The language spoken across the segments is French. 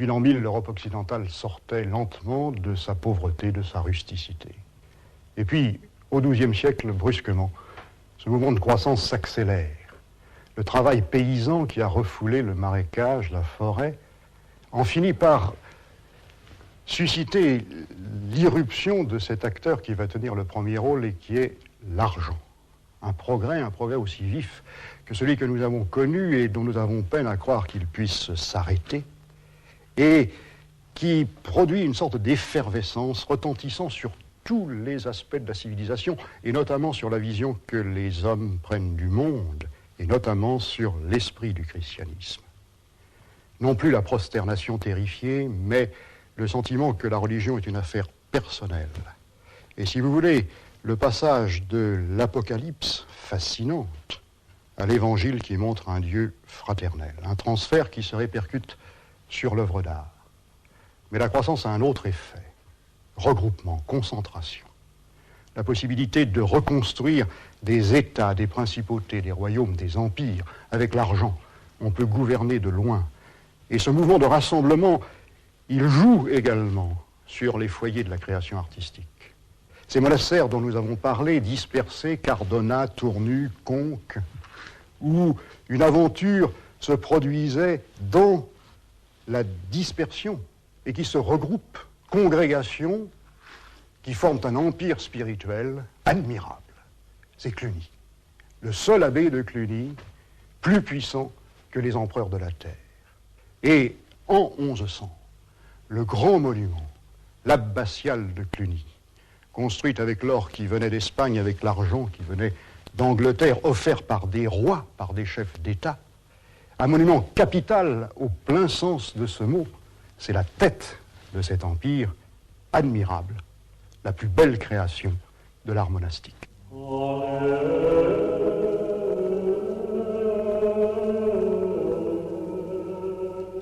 Depuis l'an 1000, l'Europe occidentale sortait lentement de sa pauvreté, de sa rusticité. Et puis, au XIIe siècle, brusquement, ce mouvement de croissance s'accélère. Le travail paysan qui a refoulé le marécage, la forêt, en finit par susciter l'irruption de cet acteur qui va tenir le premier rôle et qui est l'argent. Un progrès aussi vif que celui que nous avons connu et dont nous avons peine à croire qu'il puisse s'arrêter, et qui produit une sorte d'effervescence retentissant sur tous les aspects de la civilisation, et notamment sur la vision que les hommes prennent du monde, et notamment sur l'esprit du christianisme. Non plus la prosternation terrifiée, mais le sentiment que la religion est une affaire personnelle. Et si vous voulez, le passage de l'Apocalypse fascinante à l'Évangile qui montre un Dieu fraternel, un transfert qui se répercute sur l'œuvre d'art. Mais la croissance a un autre effet, regroupement, concentration. La possibilité de reconstruire des États, des principautés, des royaumes, des empires. Avec l'argent, on peut gouverner de loin. Et ce mouvement de rassemblement, il joue également sur les foyers de la création artistique. Ces monastères dont nous avons parlé, dispersés, Cardona, Tournu, Conques, où une aventure se produisait dans la dispersion et qui se regroupent, congrégations qui forment un empire spirituel admirable. C'est Cluny, le seul abbé de Cluny, plus puissant que les empereurs de la terre. Et en 1100, le grand monument, l'abbatiale de Cluny, construite avec l'or qui venait d'Espagne, avec l'argent qui venait d'Angleterre, offert par des rois, par des chefs d'État, un monument capital au plein sens de ce mot, c'est la tête de cet empire admirable, la plus belle création de l'art monastique.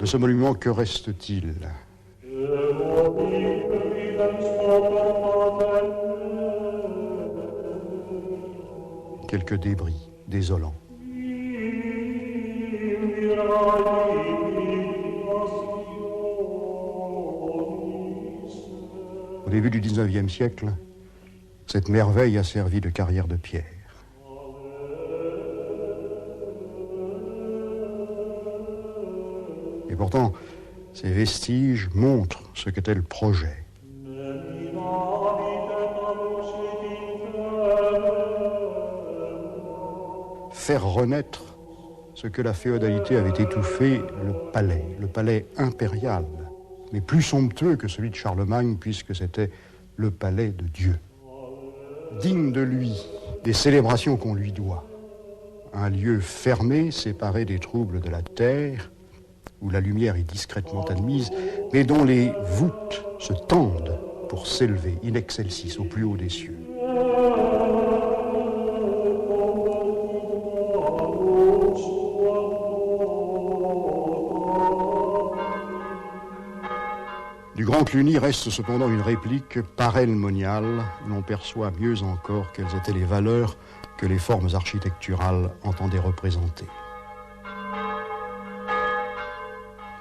De ce monument, que reste-t-il ? Quelques débris désolants. Au début du XIXe siècle, cette merveille a servi de carrière de pierre. Et pourtant, ces vestiges montrent ce qu'était le projet. Faire renaître ce que la féodalité avait étouffé, le palais impérial, mais plus somptueux que celui de Charlemagne, puisque c'était le palais de Dieu. Digne de lui, des célébrations qu'on lui doit. Un lieu fermé, séparé des troubles de la terre, où la lumière est discrètement admise, mais dont les voûtes se tendent pour s'élever in excelsis au plus haut des cieux. Du Grand Cluny reste cependant une réplique parelmoniale où l'on perçoit mieux encore quelles étaient les valeurs que les formes architecturales entendaient représenter.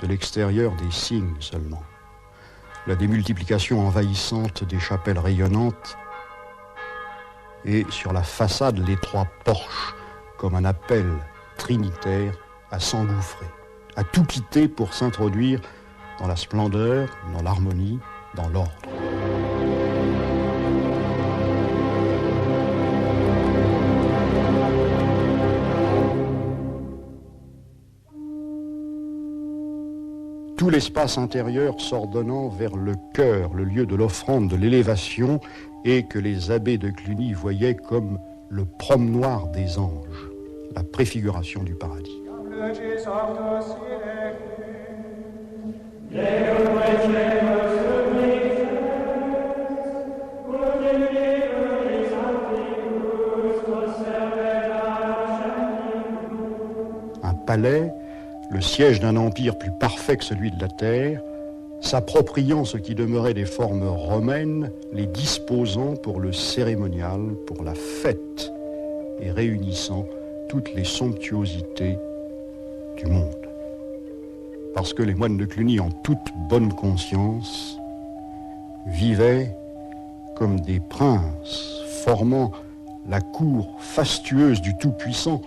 De l'extérieur, des signes seulement. La démultiplication envahissante des chapelles rayonnantes et sur la façade les trois porches comme un appel trinitaire à s'engouffrer, à tout quitter pour s'introduire dans la splendeur, dans l'harmonie, dans l'ordre. Tout l'espace intérieur s'ordonnant vers le cœur, le lieu de l'offrande, de l'élévation, et que les abbés de Cluny voyaient comme le promenoir des anges, la préfiguration du paradis. Un palais, le siège d'un empire plus parfait que celui de la terre, s'appropriant ce qui demeurait des formes romaines, les disposant pour le cérémonial, pour la fête, et réunissant toutes les somptuosités du monde. parce que les moines de Cluny, en toute bonne conscience, vivaient comme des princes formant la cour fastueuse du Tout-Puissant,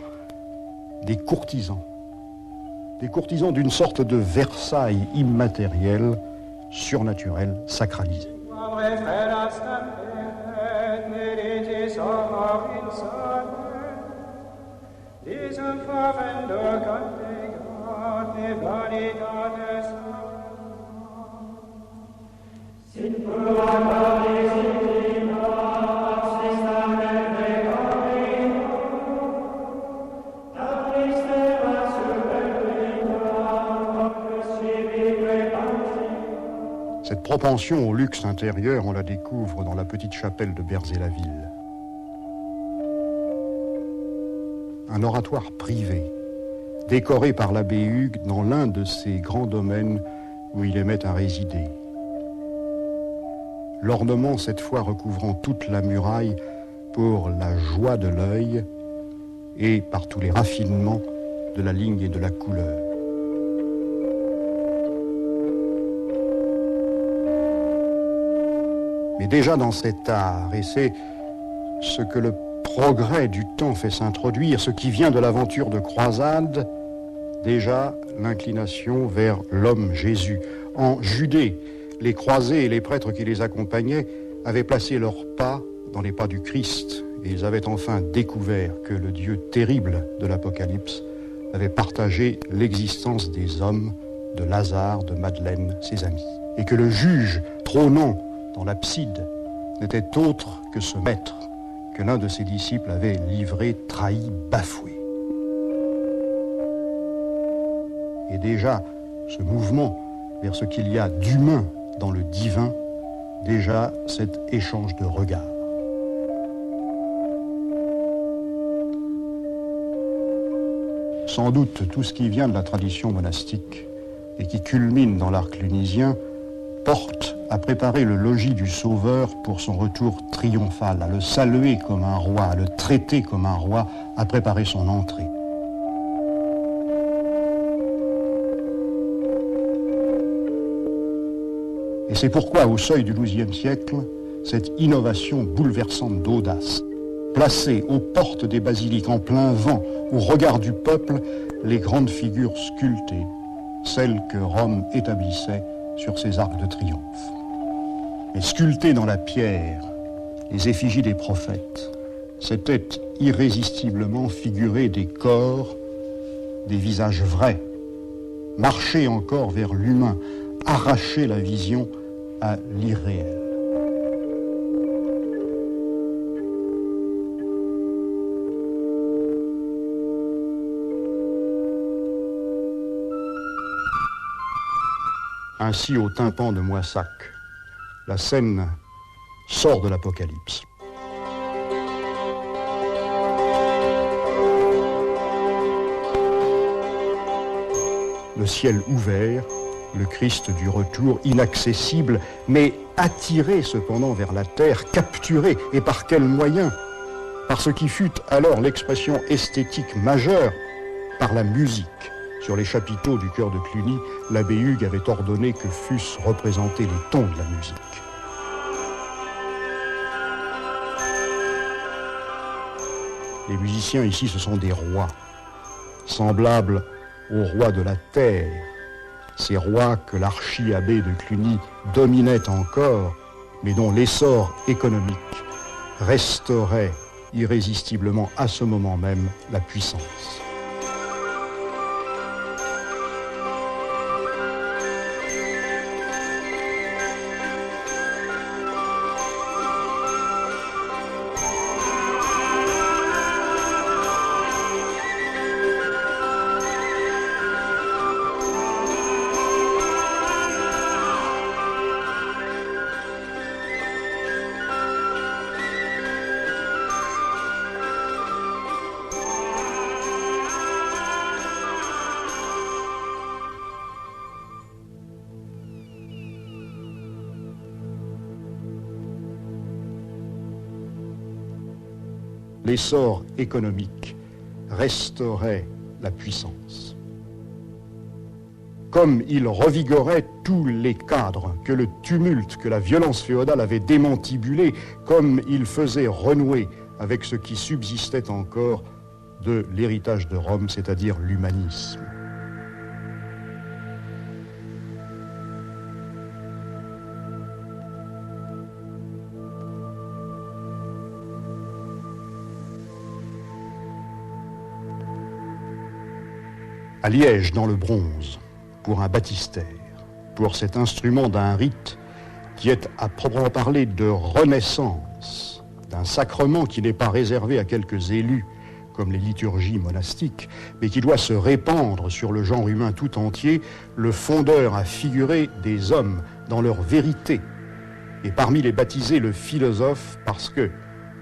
des courtisans d'une sorte de Versailles immatériel, surnaturel, sacralisé. Cette propension au luxe intérieur, on la découvre dans la petite chapelle de Berzé-la-Ville. Un oratoire privé, décoré par l'abbé Hugues dans l'un de ses grands domaines où il aimait à résider. L'ornement, cette fois, recouvrant toute la muraille pour la joie de l'œil et par tous les raffinements de la ligne et de la couleur. Mais déjà dans cet art, et c'est ce que le progrès du temps fait s'introduire, ce qui vient de l'aventure de croisade, déjà l'inclination vers l'homme Jésus. En Judée, les croisés et les prêtres qui les accompagnaient avaient placé leurs pas dans les pas du Christ, et ils avaient enfin découvert que le Dieu terrible de l'Apocalypse avait partagé l'existence des hommes, de Lazare, de Madeleine, ses amis, et que le juge trônant dans l'abside n'était autre que ce maître que l'un de ses disciples avait livré, trahi, bafoué. Et déjà, ce mouvement vers ce qu'il y a d'humain dans le divin, déjà cet échange de regards. Sans doute tout ce qui vient de la tradition monastique et qui culmine dans l'art clunisien porte à préparer le logis du Sauveur pour son retour triomphal, à le saluer comme un roi, à le traiter comme un roi, à préparer son entrée. Et c'est pourquoi, au seuil du XIIe siècle, cette innovation bouleversante d'audace, placer aux portes des basiliques en plein vent, au regard du peuple, les grandes figures sculptées, celles que Rome établissait sur ses arcs de triomphe. Mais sculptées dans la pierre, les effigies des prophètes, c'étaient irrésistiblement figurer des corps, des visages vrais, marcher encore vers l'humain, arracher la vision à l'irréel. Ainsi, au tympan de Moissac, la scène sort de l'Apocalypse. Le ciel ouvert, le Christ du retour, inaccessible, mais attiré cependant vers la terre, capturé, et par quel moyen? Par ce qui fut alors l'expression esthétique majeure, par la musique. Sur les chapiteaux du chœur de Cluny, l'abbé Hugues avait ordonné que fussent représentés les tons de la musique. Les musiciens ici, ce sont des rois, semblables aux rois de la terre, ces rois que l'archi-abbé de Cluny dominait encore, mais dont l'essor économique restaurait irrésistiblement à ce moment même la puissance. L'essor économique restaurait la puissance. comme il revigorait tous les cadres, que le tumulte, que la violence féodale avait démantibulé, comme il faisait renouer avec ce qui subsistait encore de l'héritage de Rome, c'est-à-dire l'humanisme. À Liège, dans le bronze, pour un baptistère, pour cet instrument d'un rite qui est à proprement parler de renaissance, d'un sacrement qui n'est pas réservé à quelques élus comme les liturgies monastiques, mais qui doit se répandre sur le genre humain tout entier, le fondeur a figuré des hommes dans leur vérité, et parmi les baptisés le philosophe, parce que,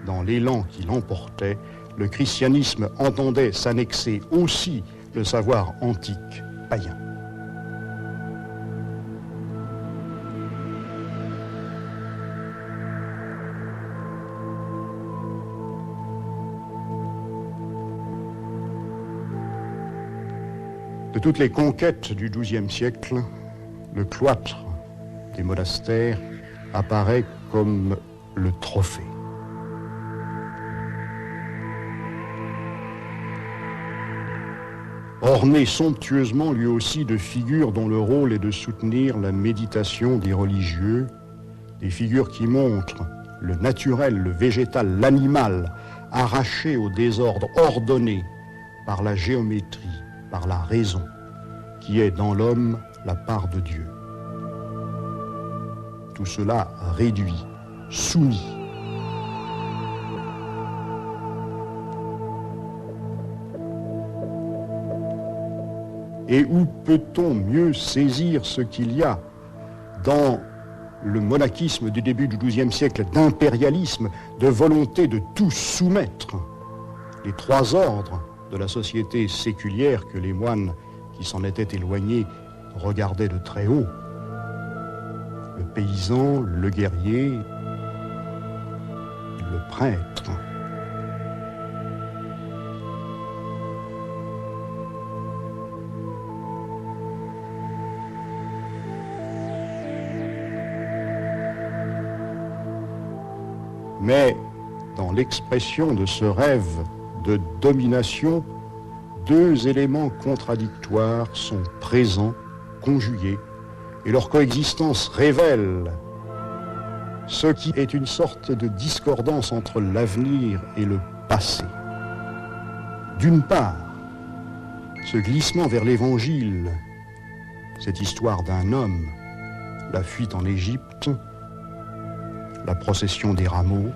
dans l'élan qui l'emportait, le christianisme entendait s'annexer aussi le savoir antique païen. De toutes les conquêtes du XIIe siècle, le cloître des monastères apparaît comme le trophée. Orné somptueusement lui aussi de figures dont le rôle est de soutenir la méditation des religieux, des figures qui montrent le naturel, le végétal, l'animal, arraché au désordre, ordonné par la géométrie, par la raison, qui est dans l'homme la part de Dieu. Tout cela réduit, soumis. Et où peut-on mieux saisir ce qu'il y a dans le monachisme du début du XIIe siècle d'impérialisme, de volonté de tout soumettre, les trois ordres de la société séculière que les moines qui s'en étaient éloignés regardaient de très haut. Le paysan, le guerrier, le prêtre. Mais dans l'expression de ce rêve de domination, deux éléments contradictoires sont présents, conjugués, et leur coexistence révèle ce qui est une sorte de discordance entre l'avenir et le passé. D'une part, ce glissement vers l'Évangile, cette histoire d'un homme, la fuite en Égypte, la procession des rameaux,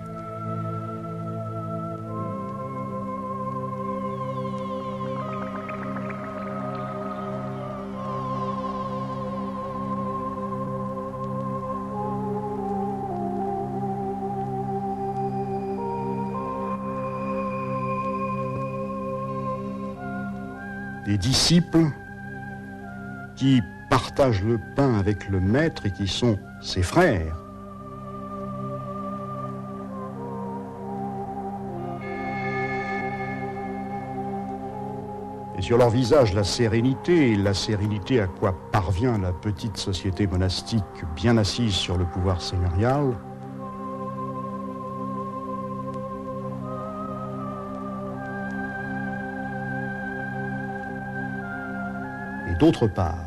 des disciples qui partagent le pain avec le maître et qui sont ses frères. Et sur leur visage, la sérénité à quoi parvient la petite société monastique bien assise sur le pouvoir seigneurial. Et d'autre part,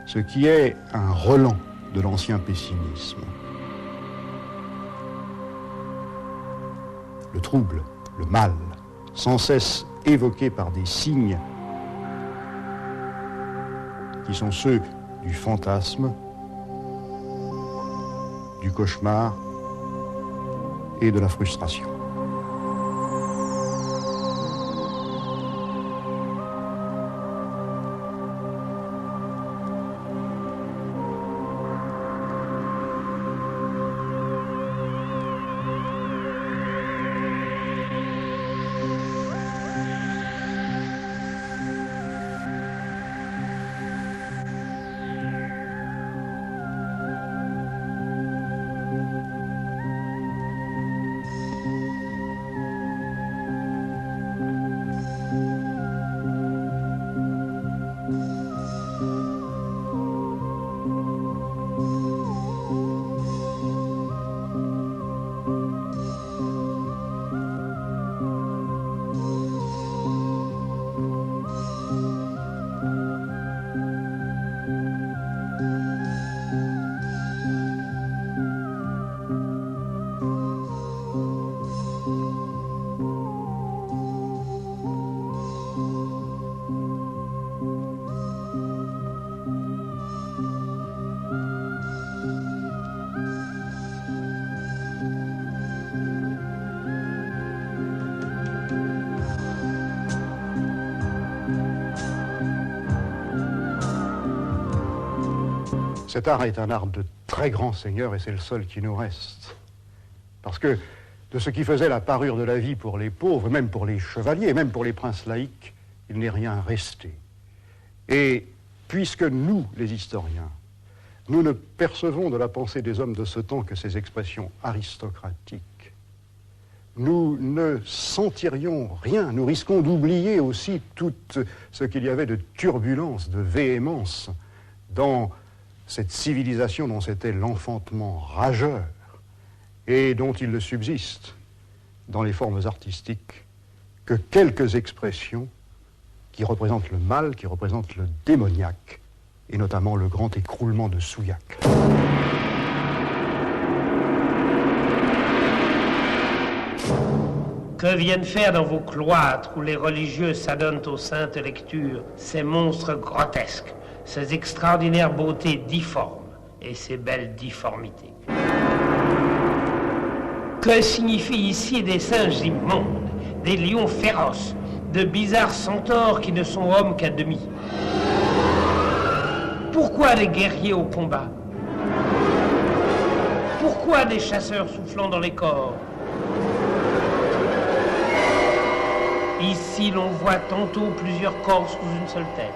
ce qui est un relent de l'ancien pessimisme. Le trouble, le mal, sans cesse évoqué par des signes qui sont ceux du fantasme, du cauchemar et de la frustration. Cet art est un art de très grand seigneur et c'est le seul qui nous reste. Parce que de ce qui faisait la parure de la vie pour les pauvres, même pour les chevaliers, même pour les princes laïcs, il n'est rien resté. Et puisque nous, les historiens, nous ne percevons de la pensée des hommes de ce temps que ces expressions aristocratiques, nous ne sentirions rien, nous risquons d'oublier aussi tout ce qu'il y avait de turbulence, de véhémence dans cette civilisation dont c'était l'enfantement rageur et dont il ne subsiste dans les formes artistiques que quelques expressions qui représentent le mal, qui représentent le démoniaque, et notamment le grand écroulement de Souillac. Que viennent faire dans vos cloîtres où les religieux s'adonnent aux saintes lectures ces monstres grotesques, ces extraordinaires beautés difformes et ces belles difformités? Que signifient ici des singes immondes, des lions féroces, de bizarres centaures qui ne sont hommes qu'à demi? Pourquoi des guerriers au combat? Pourquoi des chasseurs soufflant dans les corps? Ici, l'on voit tantôt plusieurs corps sous une seule tête,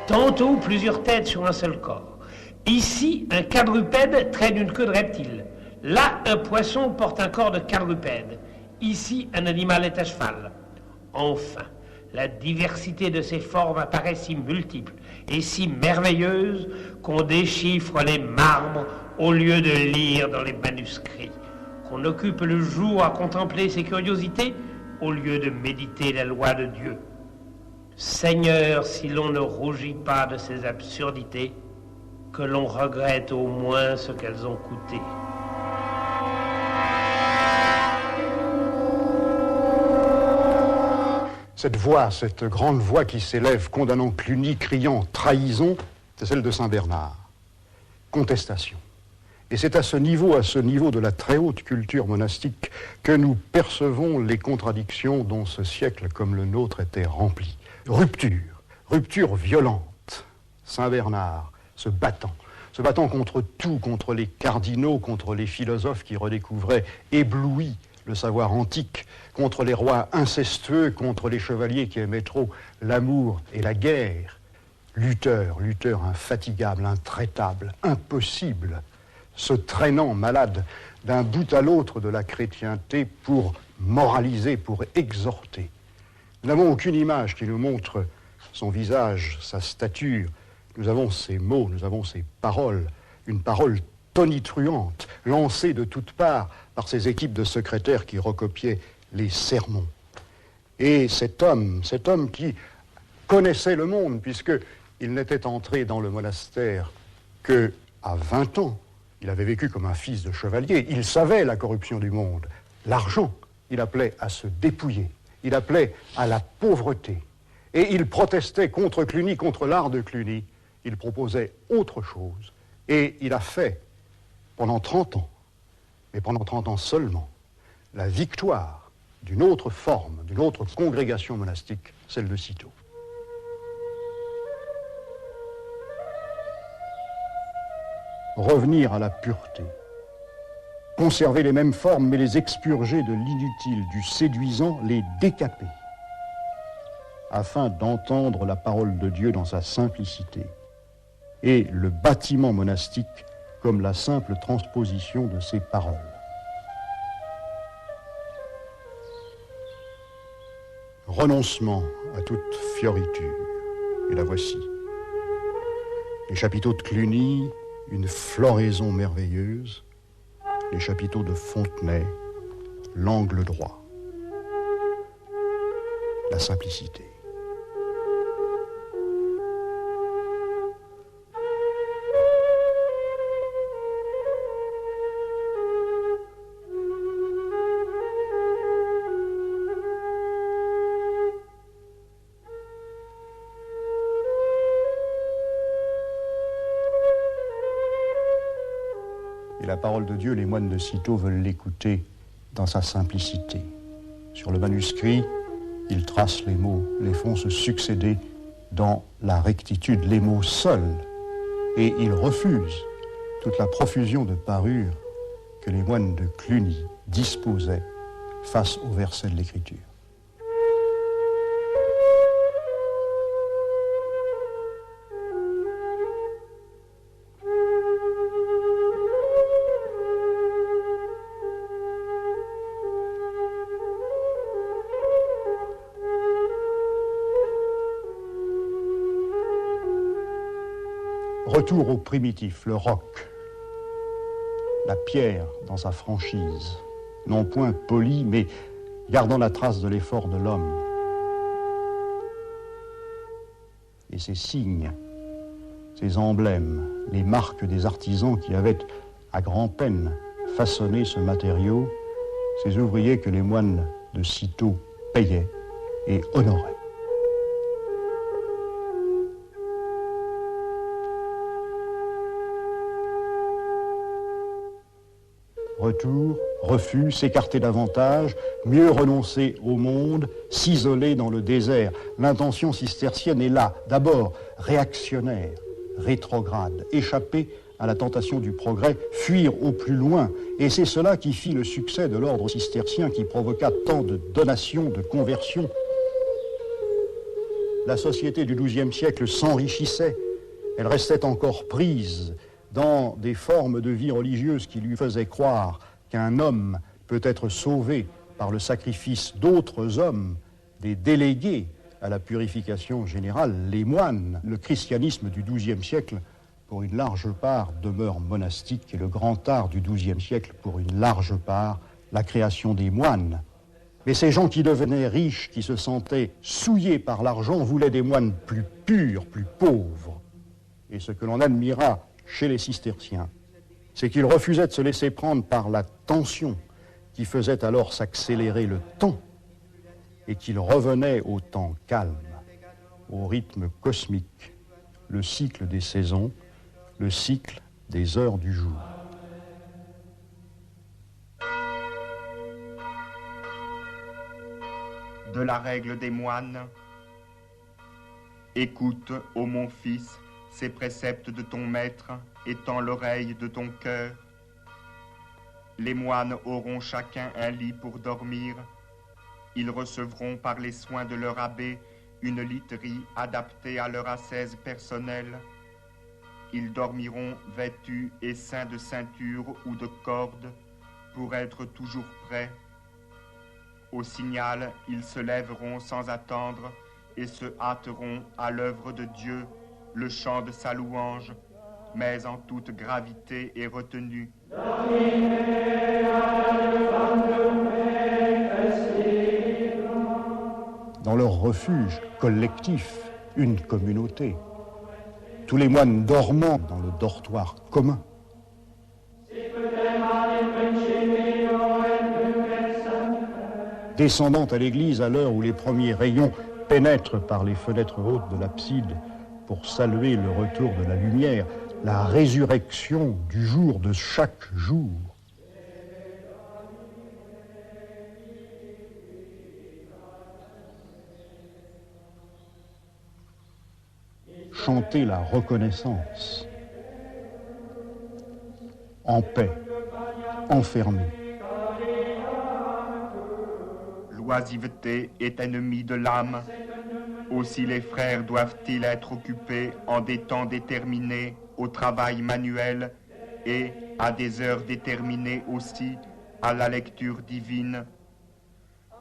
tantôt plusieurs têtes sur un seul corps. Ici, un quadrupède traîne une queue de reptile. Là, un poisson porte un corps de quadrupède. Ici, un animal est à cheval. Enfin, la diversité de ces formes apparaît si multiple et si merveilleuse qu'on déchiffre les marbres au lieu de lire dans les manuscrits, qu'on occupe le jour à contempler ces curiosités au lieu de méditer la loi de Dieu. Seigneur, si l'on ne rougit pas de ces absurdités, que l'on regrette au moins ce qu'elles ont coûté. Cette voix, cette grande voix qui s'élève condamnant Cluny, criant trahison, c'est celle de Saint-Bernard. Contestation. Et c'est à ce niveau de la très haute culture monastique que nous percevons les contradictions dont ce siècle comme le nôtre était rempli. Rupture violente. Saint-Bernard se battant contre tout, contre les cardinaux, contre les philosophes qui redécouvraient éblouis le savoir antique, contre les rois incestueux, contre les chevaliers qui aimaient trop l'amour et la guerre. Lutteur infatigable, intraitable, impossible, se traînant malade d'un bout à l'autre de la chrétienté pour moraliser, pour exhorter. Nous n'avons aucune image qui nous montre son visage, sa stature. Nous avons ses mots, nous avons ses paroles, une parole tonitruante, lancée de toutes parts par ces équipes de secrétaires qui recopiaient les sermons. Et cet homme qui connaissait le monde, puisqu'il n'était entré dans le monastère qu'à 20 ans, il avait vécu comme un fils de chevalier, il savait la corruption du monde, l'argent, il appelait à se dépouiller, il appelait à la pauvreté, et il protestait contre Cluny, contre l'art de Cluny, il proposait autre chose, et il a fait, pendant 30 ans, mais pendant 30 ans seulement, la victoire d'une autre forme, d'une autre congrégation monastique, celle de Cîteaux. Revenir à la pureté, conserver les mêmes formes, mais les expurger de l'inutile, du séduisant, les décaper, afin d'entendre la parole de Dieu dans sa simplicité, et le bâtiment monastique comme la simple transposition de ses paroles. Renoncement à toute fioriture, et la voici. Les chapiteaux de Cluny, une floraison merveilleuse, les chapiteaux de Fontenay, l'angle droit, la simplicité. Et la parole de Dieu, les moines de Cîteaux veulent l'écouter dans sa simplicité. Sur le manuscrit, ils tracent les mots, les font se succéder dans la rectitude, les mots seuls. Et ils refusent toute la profusion de parures que les moines de Cluny disposaient face aux versets de l'Écriture. Retour au primitif, le roc, la pierre dans sa franchise, non point polie, mais gardant la trace de l'effort de l'homme. Et ces signes, ces emblèmes, les marques des artisans qui avaient à grand-peine façonné ce matériau, ces ouvriers que les moines de Cîteaux payaient et honoraient. Retour, refus, s'écarter davantage, mieux renoncer au monde, s'isoler dans le désert. L'intention cistercienne est là, d'abord réactionnaire, rétrograde, échapper à la tentation du progrès, fuir au plus loin. Et c'est cela qui fit le succès de l'ordre cistercien, qui provoqua tant de donations, de conversions. La société du XIIe siècle s'enrichissait, elle restait encore prise dans des formes de vie religieuse qui lui faisaient croire qu'un homme peut être sauvé par le sacrifice d'autres hommes, des délégués à la purification générale, les moines. Le christianisme du XIIe siècle, pour une large part, demeure monastique, et le grand art du XIIe siècle, pour une large part, la création des moines. Mais ces gens qui devenaient riches, qui se sentaient souillés par l'argent, voulaient des moines plus purs, plus pauvres. Et ce que l'on admira chez les cisterciens, c'est qu'ils refusaient de se laisser prendre par la tension qui faisait alors s'accélérer le temps et qu'ils revenaient au temps calme, au rythme cosmique, le cycle des saisons, le cycle des heures du jour. De la règle des moines, écoute, ô mon fils, ces préceptes de ton maître, étends l'oreille de ton cœur. Les moines auront chacun un lit pour dormir. Ils recevront par les soins de leur abbé une literie adaptée à leur ascèse personnelle. Ils dormiront vêtus et ceints de ceinture ou de cordes pour être toujours prêts. Au signal, ils se lèveront sans attendre et se hâteront à l'œuvre de Dieu, le chant de sa louange, mais en toute gravité et retenue. Dans leur refuge collectif, une communauté, tous les moines dormant dans le dortoir commun. Descendant à l'église à l'heure où les premiers rayons pénètrent par les fenêtres hautes de l'abside pour saluer le retour de la lumière, la résurrection du jour de chaque jour. Chanter la reconnaissance, en paix, enfermé. L'oisiveté est ennemie de l'âme. Aussi les frères doivent-ils être occupés en des temps déterminés au travail manuel et à des heures déterminées aussi à la lecture divine.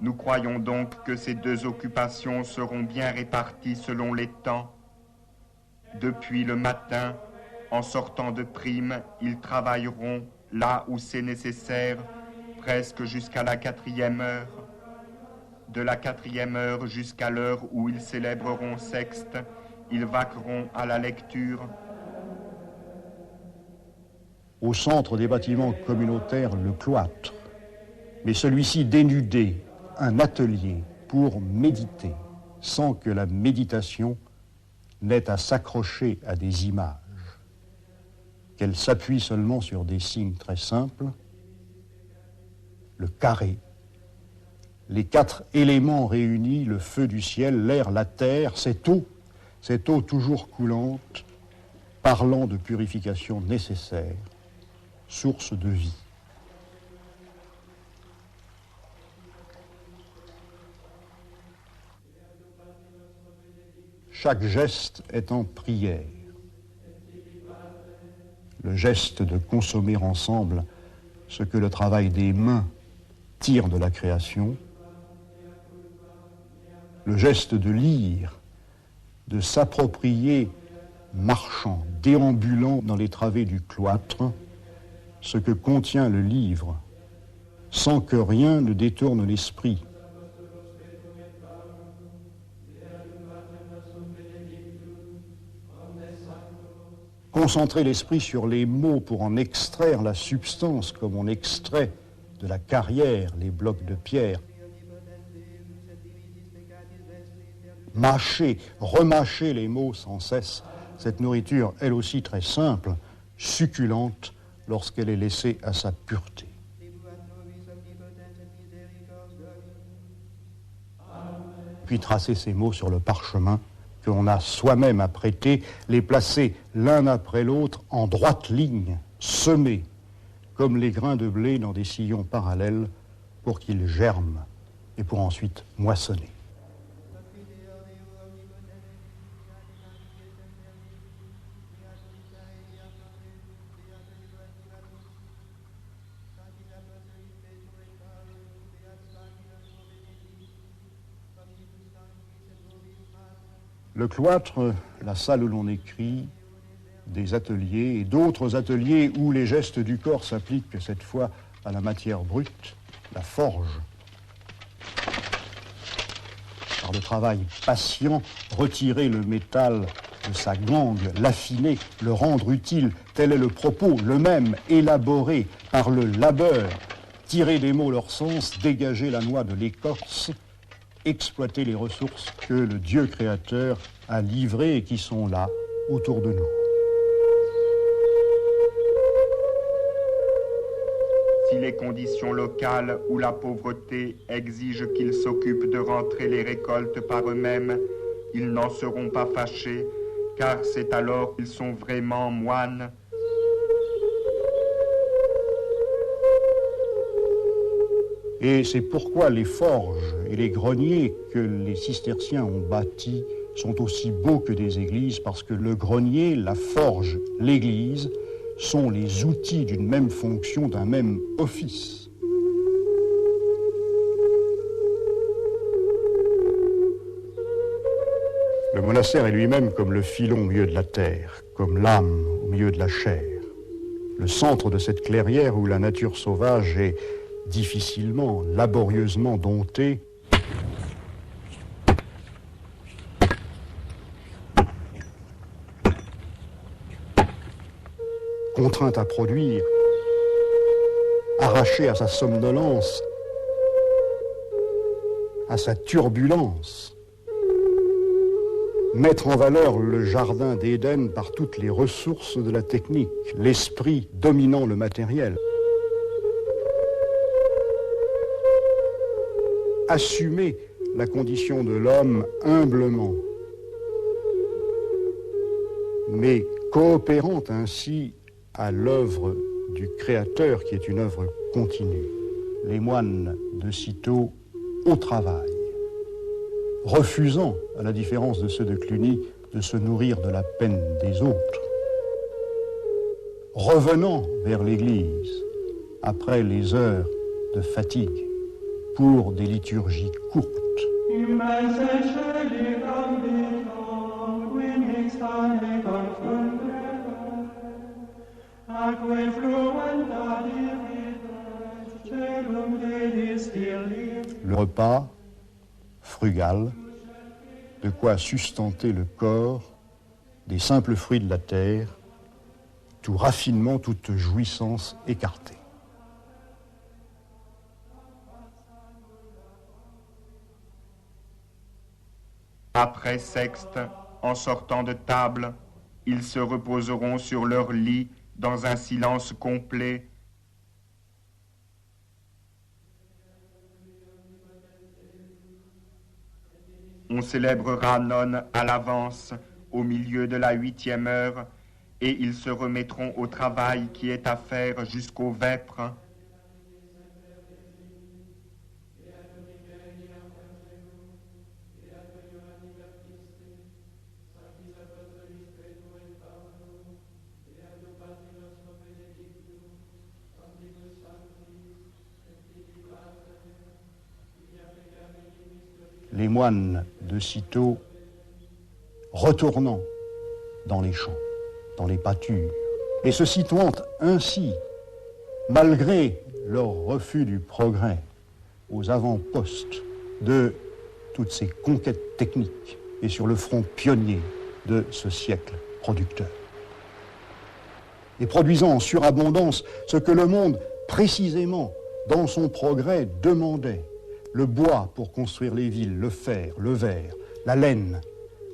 Nous croyons donc que ces deux occupations seront bien réparties selon les temps. Depuis le matin, en sortant de prime, ils travailleront là où c'est nécessaire, presque jusqu'à la 4e heure. De la 4e heure jusqu'à l'heure où ils célébreront sexte, ils vaqueront à la lecture. Au centre des bâtiments communautaires, le cloître, mais celui-ci dénudé, un atelier pour méditer, sans que la méditation n'ait à s'accrocher à des images, qu'elle s'appuie seulement sur des signes très simples, le carré, les 4 éléments réunis, le feu du ciel, l'air, la terre, cette eau toujours coulante, parlant de purification nécessaire, source de vie. Chaque geste est en prière. Le geste de consommer ensemble ce que le travail des mains tire de la création, le geste de lire, de s'approprier, marchant, déambulant dans les travées du cloître, ce que contient le livre, sans que rien ne détourne l'esprit. Concentrer l'esprit sur les mots pour en extraire la substance, comme on extrait de la carrière les blocs de pierre. Mâcher, remâcher les mots sans cesse, cette nourriture, elle aussi très simple, succulente, lorsqu'elle est laissée à sa pureté. Puis tracer ces mots sur le parchemin qu'on a soi-même apprêté, les placer l'un après l'autre en droite ligne, semés, comme les grains de blé dans des sillons parallèles, pour qu'ils germent et pour ensuite moissonner. Le cloître, la salle où l'on écrit, des ateliers et d'autres ateliers où les gestes du corps s'appliquent cette fois à la matière brute, la forge. Par le travail patient, retirer le métal de sa gangue, l'affiner, le rendre utile, tel est le propos, le même, élaboré par le labeur, tirer des mots leur sens, dégager la noix de l'écorce, exploiter les ressources que le Dieu créateur a livrées et qui sont là, autour de nous. Si les conditions locales ou la pauvreté exigent qu'ils s'occupent de rentrer les récoltes par eux-mêmes, ils n'en seront pas fâchés, car c'est alors qu'ils sont vraiment moines. Et c'est pourquoi les forges et les greniers que les cisterciens ont bâtis sont aussi beaux que des églises, parce que le grenier, la forge, l'église sont les outils d'une même fonction, d'un même office. Le monastère est lui-même comme le filon au milieu de la terre, comme l'âme au milieu de la chair. Le centre de cette clairière où la nature sauvage est difficilement, laborieusement domptée, contrainte à produire, arrachée à sa somnolence, à sa turbulence, mettre en valeur le jardin d'Éden par toutes les ressources de la technique, l'esprit dominant le matériel. Assumer la condition de l'homme humblement, mais coopérant ainsi à l'œuvre du Créateur qui est une œuvre continue. Les moines de sitôt au travail, refusant, à la différence de ceux de Cluny, de se nourrir de la peine des autres, revenant vers l'Église après les heures de fatigue pour des liturgies courtes. Le repas, frugal, de quoi sustenter le corps, des simples fruits de la terre, tout raffinement, toute jouissance écartée. Après sexte, en sortant de table, ils se reposeront sur leur lit dans un silence complet. On célébrera nonne à l'avance, au milieu de la 8e heure, et ils se remettront au travail qui est à faire jusqu'aux vêpres. Les moines de Cîteaux, retournant dans les champs, dans les pâtures, et se situant ainsi, malgré leur refus du progrès, aux avant-postes de toutes ces conquêtes techniques et sur le front pionnier de ce siècle producteur. Et produisant en surabondance ce que le monde, précisément, dans son progrès, demandait: le bois pour construire les villes, le fer, le verre, la laine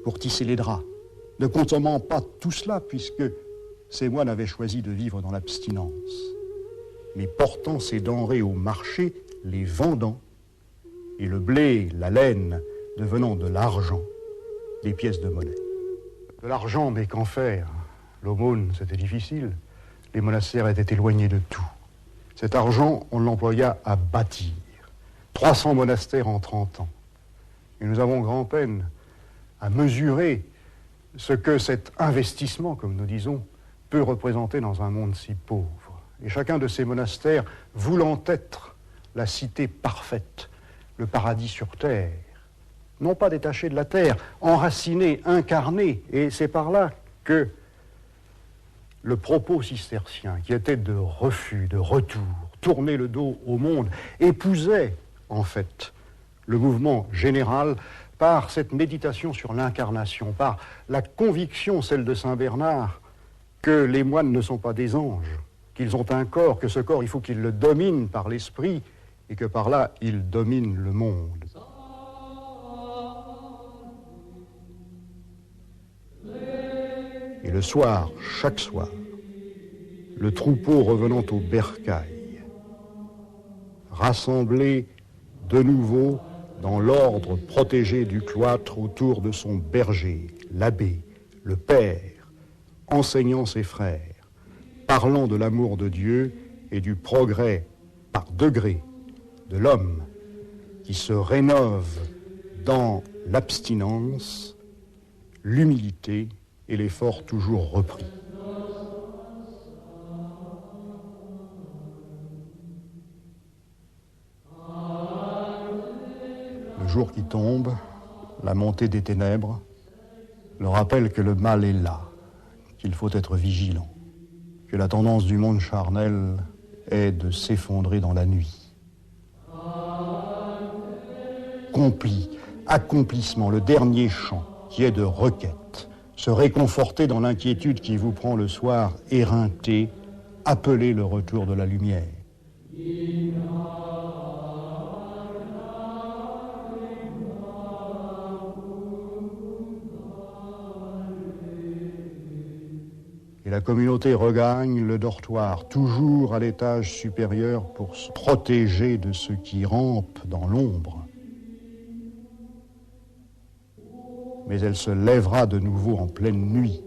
pour tisser les draps, ne consommant pas tout cela puisque ces moines avaient choisi de vivre dans l'abstinence, mais portant ces denrées au marché, les vendant, et le blé, la laine devenant de l'argent, des pièces de monnaie. De l'argent, mais qu'en faire? L'aumône, c'était difficile. Les monastères étaient éloignés de tout. Cet argent, on l'employa à bâtir. 300 monastères en 30 ans. Et nous avons grand-peine à mesurer ce que cet investissement, comme nous disons, peut représenter dans un monde si pauvre. Et chacun de ces monastères voulant être la cité parfaite, le paradis sur terre, non pas détaché de la terre, enraciné, incarné. Et c'est par là que le propos cistercien, qui était de refus, de retour, tourner le dos au monde, épousait en fait le mouvement général par cette méditation sur l'incarnation, par la conviction, celle de Saint Bernard, que les moines ne sont pas des anges, qu'ils ont un corps, que ce corps, il faut qu'ils le dominent par l'esprit, et que par là, ils dominent le monde. Et le soir, chaque soir, le troupeau revenant au bercail, rassemblé de nouveau dans l'ordre protégé du cloître autour de son berger, l'abbé, le père, enseignant ses frères, parlant de l'amour de Dieu et du progrès par degrés de l'homme qui se rénove dans l'abstinence, l'humilité et l'effort toujours repris. Le jour qui tombe, la montée des ténèbres, le rappel que le mal est là, qu'il faut être vigilant, que la tendance du monde charnel est de s'effondrer dans la nuit. Accomplissement, le dernier chant qui est de requête, se réconforter dans l'inquiétude qui vous prend le soir éreinté, appeler le retour de la lumière. Et la communauté regagne le dortoir, toujours à l'étage supérieur pour se protéger de ceux qui rampent dans l'ombre. Mais elle se lèvera de nouveau en pleine nuit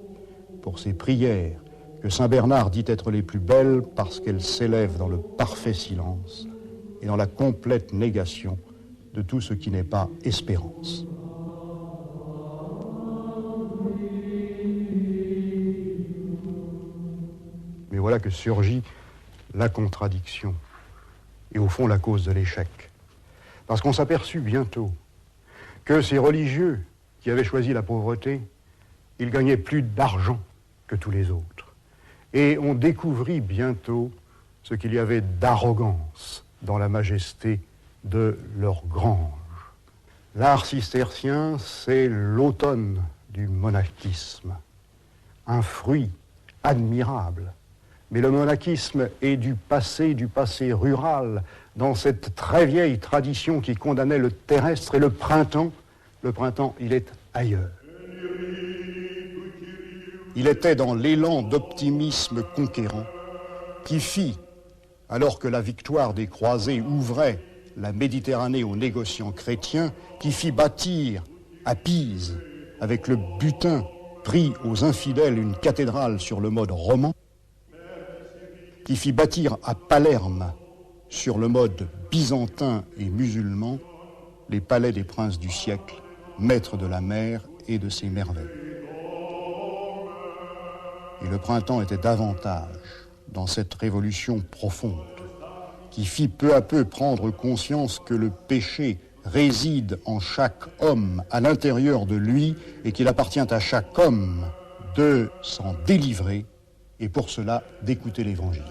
pour ses prières, que saint Bernard dit être les plus belles parce qu'elles s'élèvent dans le parfait silence et dans la complète négation de tout ce qui n'est pas espérance. Mais voilà que surgit la contradiction et au fond la cause de l'échec. Parce qu'on s'aperçut bientôt que ces religieux qui avaient choisi la pauvreté, ils gagnaient plus d'argent que tous les autres. Et on découvrit bientôt ce qu'il y avait d'arrogance dans la majesté de leur grange. L'art cistercien, c'est l'automne du monachisme, un fruit admirable. Mais le monachisme est du passé rural, dans cette très vieille tradition qui condamnait le terrestre. Et le printemps, il est ailleurs. Il était dans l'élan d'optimisme conquérant qui fit, alors que la victoire des croisés ouvrait la Méditerranée aux négociants chrétiens, qui fit bâtir à Pise, avec le butin prit aux infidèles une cathédrale sur le mode roman, qui fit bâtir à Palerme, sur le mode byzantin et musulman, les palais des princes du siècle, maîtres de la mer et de ses merveilles. Et le printemps était davantage dans cette révolution profonde, qui fit peu à peu prendre conscience que le péché réside en chaque homme à l'intérieur de lui et qu'il appartient à chaque homme de s'en délivrer et pour cela d'écouter l'Évangile.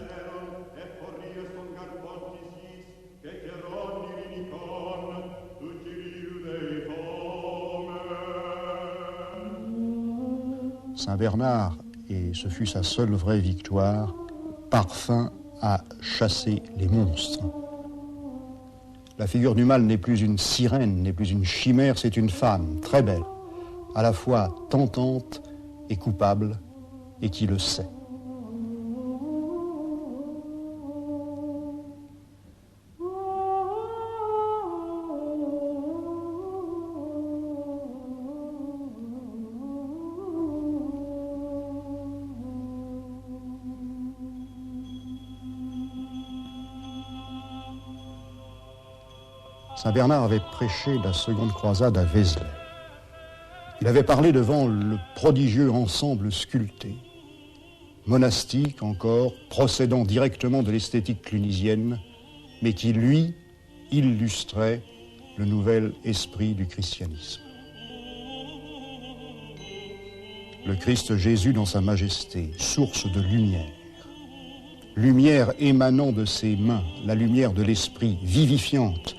Saint Bernard, et ce fut sa seule vraie victoire, parvint à chasser les monstres. La figure du mal n'est plus une sirène, n'est plus une chimère, c'est une femme très belle, à la fois tentante et coupable, et qui le sait. Saint Bernard avait prêché la seconde croisade à Vézelay. Il avait parlé devant le prodigieux ensemble sculpté, monastique encore, procédant directement de l'esthétique clunisienne, mais qui, lui, illustrait le nouvel esprit du christianisme. Le Christ Jésus dans sa majesté, source de lumière, lumière émanant de ses mains, la lumière de l'esprit, vivifiante,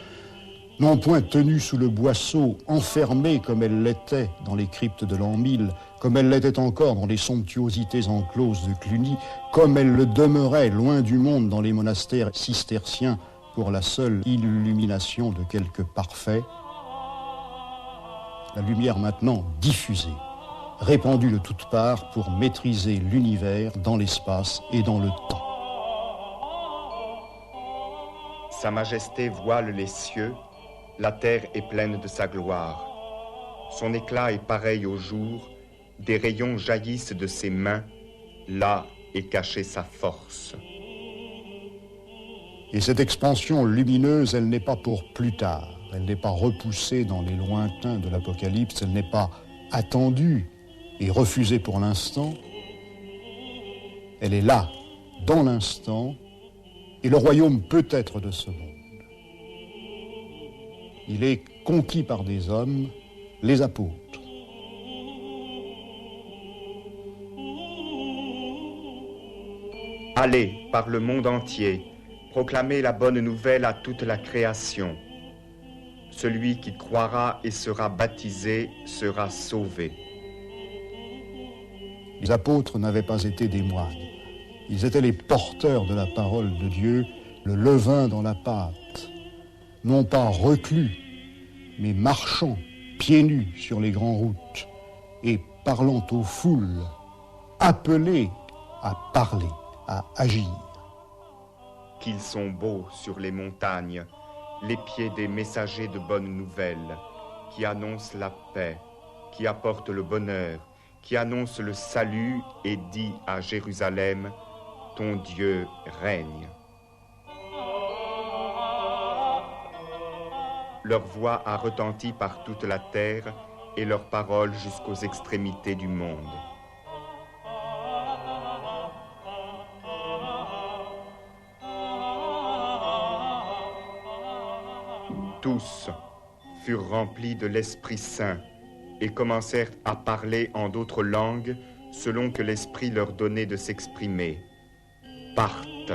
non point tenue sous le boisseau, enfermée comme elle l'était dans les cryptes de l'an 1000, comme elle l'était encore dans les somptuosités encloses de Cluny, comme elle le demeurait loin du monde dans les monastères cisterciens pour la seule illumination de quelques parfaits. La lumière maintenant diffusée, répandue de toutes parts pour maîtriser l'univers dans l'espace et dans le temps. Sa Majesté voile les cieux, la terre est pleine de sa gloire. Son éclat est pareil au jour, des rayons jaillissent de ses mains, là est cachée sa force. Et cette expansion lumineuse, elle n'est pas pour plus tard, elle n'est pas repoussée dans les lointains de l'Apocalypse, elle n'est pas attendue et refusée pour l'instant, elle est là, dans l'instant, et le royaume peut être de ce monde. Il est conquis par des hommes, les apôtres. Allez par le monde entier, proclamez la bonne nouvelle à toute la création. Celui qui croira et sera baptisé sera sauvé. Les apôtres n'avaient pas été des moines. Ils étaient les porteurs de la parole de Dieu, le levain dans la pâte. Non pas reclus, mais marchant, pieds nus sur les grandes routes, et parlant aux foules, appelés à parler, à agir. Qu'ils sont beaux sur les montagnes, les pieds des messagers de bonnes nouvelles, qui annoncent la paix, qui apportent le bonheur, qui annoncent le salut et dit à Jérusalem, ton Dieu règne. Leur voix a retenti par toute la terre et leurs paroles jusqu'aux extrémités du monde. Tous furent remplis de l'Esprit Saint et commencèrent à parler en d'autres langues selon que l'Esprit leur donnait de s'exprimer. Parthes,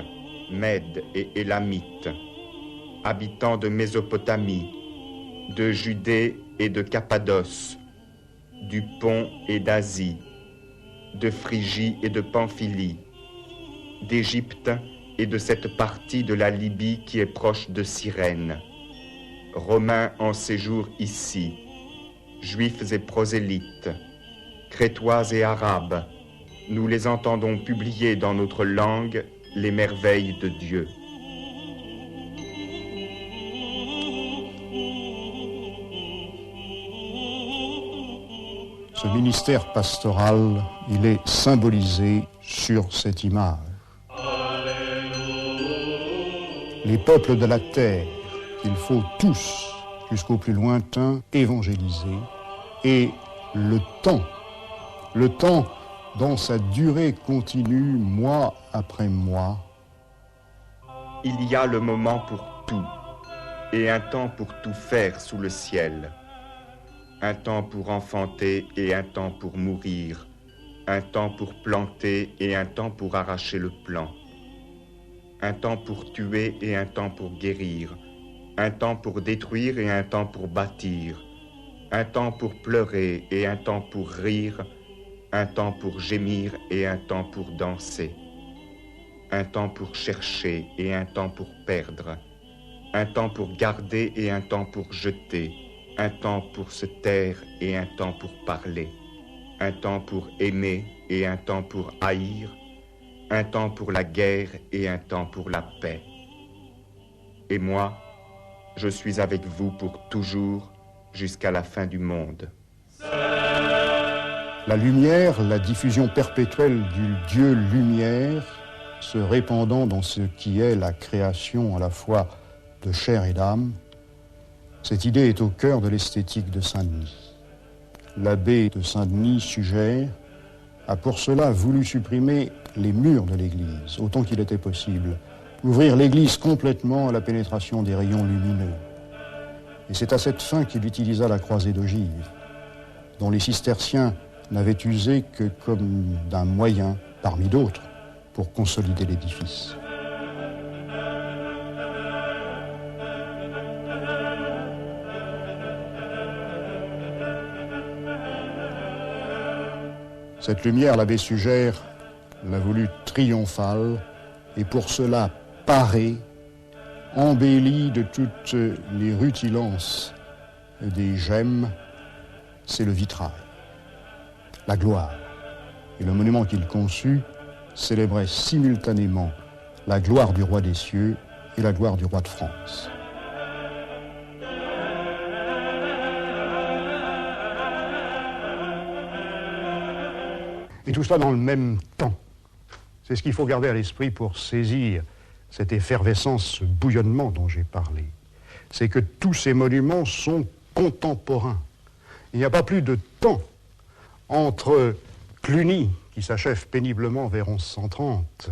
Mèdes et Élamites, habitants de Mésopotamie, de Judée et de Cappadoce, du Pont et d'Asie, de Phrygie et de Pamphylie, d'Égypte et de cette partie de la Libye qui est proche de Cyrène, Romains en séjour ici, Juifs et prosélytes, Crétois et Arabes, nous les entendons publier dans notre langue les merveilles de Dieu. Ce ministère pastoral, il est symbolisé sur cette image. Les peuples de la terre, qu'il faut tous, jusqu'au plus lointain, évangéliser, et le temps dans sa durée continue, mois après mois. Il y a le moment pour tout, et un temps pour tout faire sous le ciel. Un temps pour enfanter et un temps pour mourir. Un temps pour planter et un temps pour arracher le plant. Un temps pour tuer et un temps pour guérir. Un temps pour détruire et un temps pour bâtir. Un temps pour pleurer et un temps pour rire. Un temps pour gémir et un temps pour danser. Un temps pour chercher et un temps pour perdre. Un temps pour garder et un temps pour jeter. Un temps pour se taire et un temps pour parler. Un temps pour aimer et un temps pour haïr. Un temps pour la guerre et un temps pour la paix. Et moi, je suis avec vous pour toujours, jusqu'à la fin du monde. La lumière, la diffusion perpétuelle du Dieu lumière, se répandant dans ce qui est la création à la fois de chair et d'âme, cette idée est au cœur de l'esthétique de Saint-Denis. L'abbé de Saint-Denis, Suger, a pour cela voulu supprimer les murs de l'église, autant qu'il était possible, ouvrir l'église complètement à la pénétration des rayons lumineux. Et c'est à cette fin qu'il utilisa la croisée d'ogive, dont les cisterciens n'avaient usé que comme d'un moyen, parmi d'autres, pour consolider l'édifice. Cette lumière, l'abbé Suger l'a voulu triomphale et pour cela parée, embellie de toutes les rutilances des gemmes, c'est le vitrail, la gloire. Et le monument qu'il conçut célébrait simultanément la gloire du roi des cieux et la gloire du roi de France. Et tout cela dans le même temps. C'est ce qu'il faut garder à l'esprit pour saisir cette effervescence, ce bouillonnement dont j'ai parlé. C'est que tous ces monuments sont contemporains. Il n'y a pas plus de temps entre Cluny, qui s'achève péniblement vers 1130,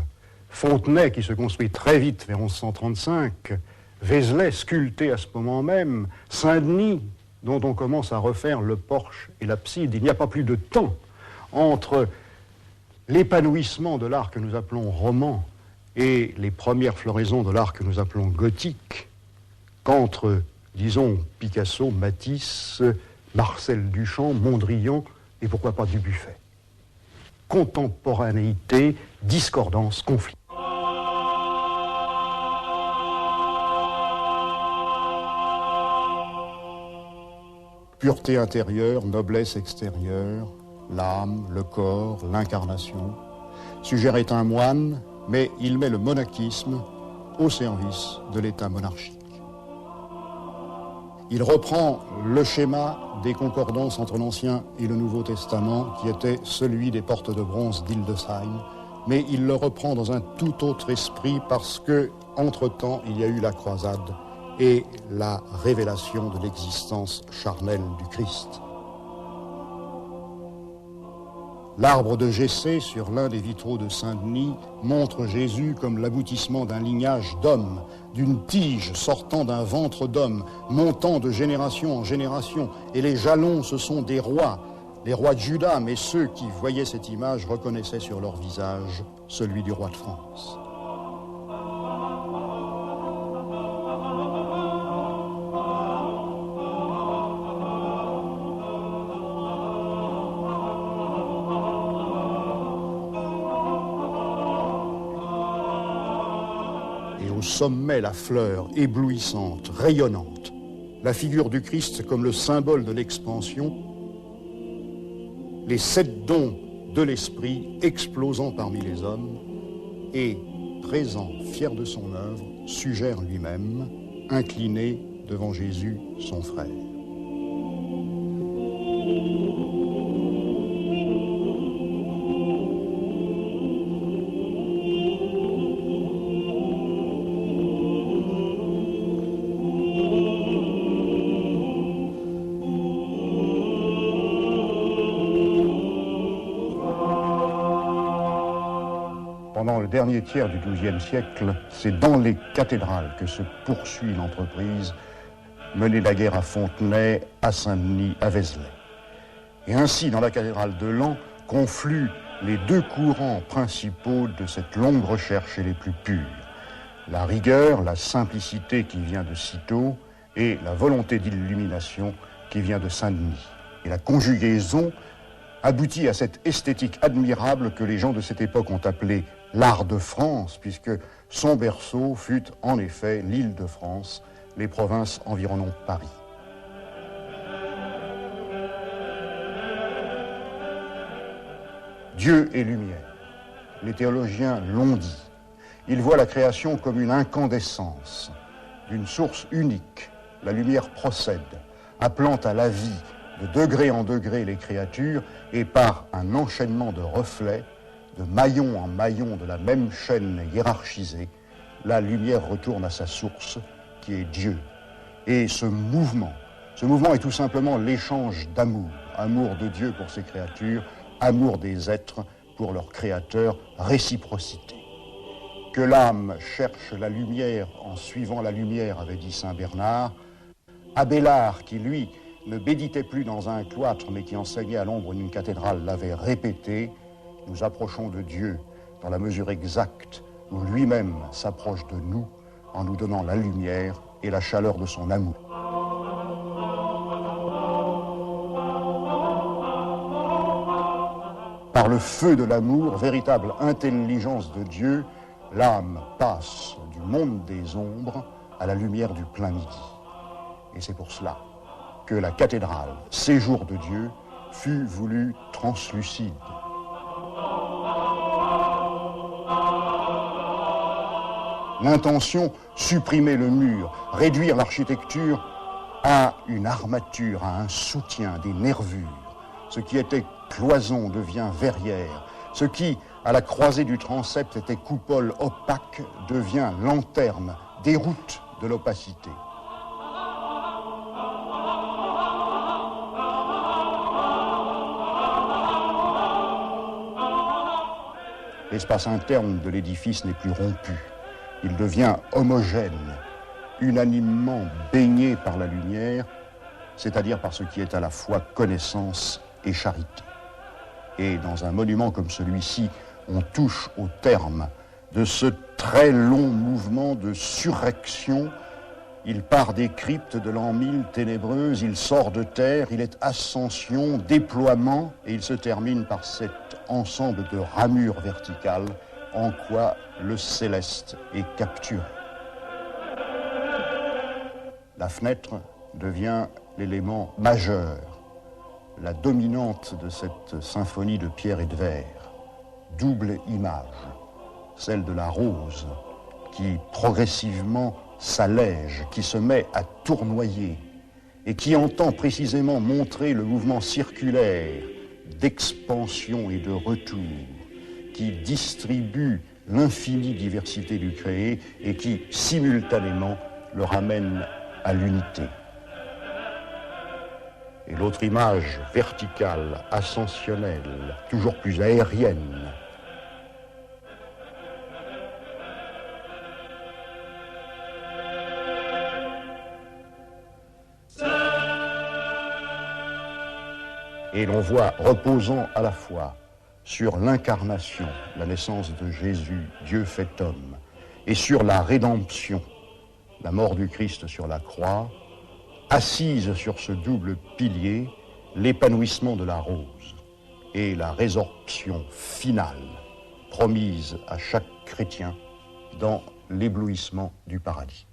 Fontenay, qui se construit très vite vers 1135, Vézelay, sculpté à ce moment même, Saint-Denis, dont on commence à refaire le porche et l'abside. Il n'y a pas plus de temps entre l'épanouissement de l'art que nous appelons roman et les premières floraisons de l'art que nous appelons gothique qu'entre, disons, Picasso, Matisse, Marcel Duchamp, Mondrian et pourquoi pas Dubuffet. Contemporanéité, discordance, conflit. Pureté intérieure, noblesse extérieure, l'âme, le corps, l'incarnation. Suger est un moine, mais il met le monachisme au service de l'État monarchique. Il reprend le schéma des concordances entre l'Ancien et le Nouveau Testament, qui était celui des portes de bronze d'Hildesheim, mais il le reprend dans un tout autre esprit parce que, entre-temps, il y a eu la croisade et la révélation de l'existence charnelle du Christ. L'arbre de Jessé, sur l'un des vitraux de Saint-Denis, montre Jésus comme l'aboutissement d'un lignage d'hommes, d'une tige sortant d'un ventre d'homme, montant de génération en génération. Et les jalons, ce sont des rois, les rois de Juda, mais ceux qui voyaient cette image reconnaissaient sur leur visage celui du roi de France. Au sommet, la fleur éblouissante, rayonnante, la figure du Christ comme le symbole de l'expansion, les 7 dons de l'esprit explosant parmi les hommes et, présent, fier de son œuvre, Suger lui-même, incliné devant Jésus, son frère. dans le dernier tiers du XIIe siècle, c'est dans les cathédrales que se poursuit l'entreprise, mener la guerre à Fontenay, à Saint-Denis, à Vézelay. Et ainsi, dans la cathédrale de Laon, confluent les deux courants principaux de cette longue recherche et les plus purs. La rigueur, la simplicité qui vient de Cîteaux et la volonté d'illumination qui vient de Saint-Denis. Et la conjugaison aboutit à cette esthétique admirable que les gens de cette époque ont appelée l'art de France, puisque son berceau fut en effet l'Île-de-France, les provinces environnant Paris. Dieu est lumière. Les théologiens l'ont dit. Ils voient la création comme une incandescence, d'une source unique. La lumière procède, appelant à la vie de degré en degré les créatures et par un enchaînement de reflets, de maillon en maillon de la même chaîne hiérarchisée, la lumière retourne à sa source qui est Dieu. Et ce mouvement est tout simplement l'échange d'amour, amour de Dieu pour ses créatures, amour des êtres pour leur créateur, réciprocité. Que l'âme cherche la lumière en suivant la lumière, avait dit saint Bernard. Abélard, qui lui ne méditait plus dans un cloître mais qui enseignait à l'ombre d'une cathédrale, l'avait répété. Nous approchons de Dieu dans la mesure exacte où lui-même s'approche de nous en nous donnant la lumière et la chaleur de son amour. Par le feu de l'amour, véritable intelligence de Dieu, l'âme passe du monde des ombres à la lumière du plein midi. Et c'est pour cela que la cathédrale, séjour de Dieu, fut voulue translucide. L'intention, supprimer le mur, réduire l'architecture à une armature, à un soutien, des nervures. Ce qui était cloison devient verrière. Ce qui, à la croisée du transept, était coupole opaque, devient lanterne, déroute de l'opacité. L'espace interne de l'édifice n'est plus rompu. Il devient homogène, unanimement baigné par la lumière, c'est-à-dire par ce qui est à la fois connaissance et charité. Et dans un monument comme celui-ci, on touche au terme de ce très long mouvement de surrection. Il part des cryptes de l'an 1000 ténébreuses, il sort de terre, il est ascension, déploiement, et il se termine par cet ensemble de ramures verticales en quoi le céleste est capturé. La fenêtre devient l'élément majeur, la dominante de cette symphonie de pierre et de verre. Double image, celle de la rose qui progressivement s'allège, qui se met à tournoyer et qui entend précisément montrer le mouvement circulaire d'expansion et de retour qui distribue l'infinie diversité du créé et qui, simultanément, le ramène à l'unité. Et l'autre image verticale, ascensionnelle, toujours plus aérienne, et l'on voit reposant à la fois sur l'incarnation, la naissance de Jésus, Dieu fait homme, et sur la rédemption, la mort du Christ sur la croix, assise sur ce double pilier, l'épanouissement de la rose et la résorption finale promise à chaque chrétien dans l'éblouissement du paradis.